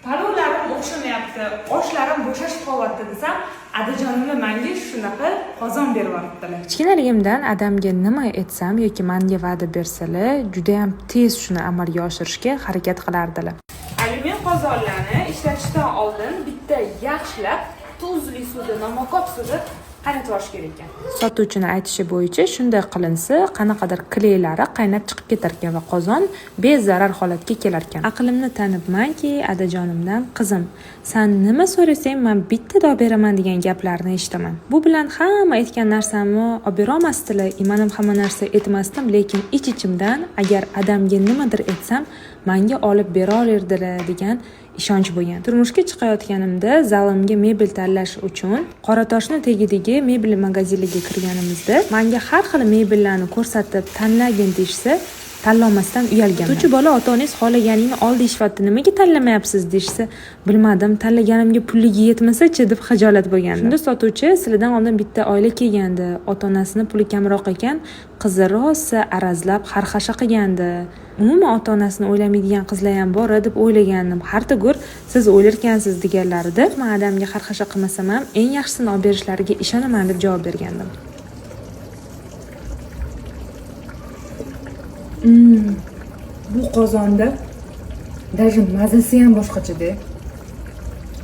Palovlarim o'xshamayapti, oshlarim bo'shashib qolyapti desam, adajonimga menga shunaqa qozon berib yuboribdilar. Kichkinaligimdan adamga nima aytsam yoki menga va'da bersalar, juda ham tez shuni amalga oshirishga harakat qilardilar. Alyumin qozonlarni ishlatishdan oldin bitta yaxshilab tuzli suvda, nomaqop suvda qaynatib olish kerak ekan. Sotuvchini aytishi bo'yicha shunday qilinsa, qanaqadir qileylari qaynab chiqib ketar ekan va qozon bezarar holatga kelar ekan. Aqlimni tanibmanki, adajonimdan qizim, sen nima so'rasang men bitta deb beraman degan gaplarni eshitaman. Bu bilan hamma aytgan narsamni olib bera olmasdilar, men ham hamma narsa aytmasdim, lekin ich-ichimdan agar adamga nimadir aytsam, menga olib bera olardilar degan ishonch bo'lgan. Turmushga chiqayotganimda zalimga mebel tanlash uchun Qoratoshni tagidagi mebel magaziniga kirganimizda menga har xil mebellarni ko'rsatib tanlagin deyshsa, tanlamasdan uyalganman. Sotuvchi bola ota-onangiz xohlaganingni ol deyshapti, nimaga tanlamayapsiz deyshsa, bilmadim, tanlaganimga pulligi yetmasa-chi deb xijolat bo'lgandim. Shunda sotuvchi, sizlardan oldin bitta oila kelgandi, ota-onasini puli kamroq ekan, qizi rosa arazlab xarxasha qilgandi. Umuman ota-onasini o'ylamaydigan qizlar ham bor deb o'ylagandim. Hartagur siz o'ylarkansiz deganlarida, men adamga xarxasha qilmasam ham eng yaxshisini olib berishlariga ishonaman deb javob bergandim. Bu qozonda даже mazasi ham boshqacha-da.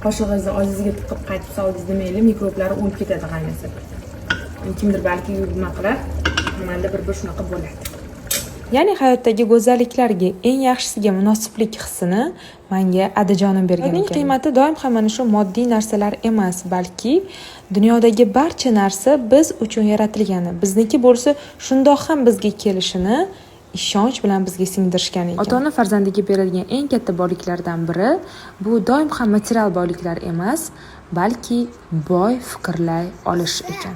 Qoshig'ingizni og'zingizga tiqib qaytib soldingiz demayli, mikroblari o'lib ketadi qaynasa. Kimdir balki nima qilar, menda bir shunaqa bo'ladi. Ya'ni hayotdagi go'zalliklarga eng yaxshisiga munosiblik hissini menga adajonim bergan ekan. Qiymati doim ham mana shu moddiy narsalar emas, balki dunyodagi barcha narsa biz uchun yaratilgan. Bizniki bo'lsa, shundoq ham bizga kelishini ishonch bilan bizga singdirishgan ekan. Ota-ona farzandiga beradigan eng katta boyliklardan biri bu doim ham material boyliklar emas, balki boy fikrlay olish ekan.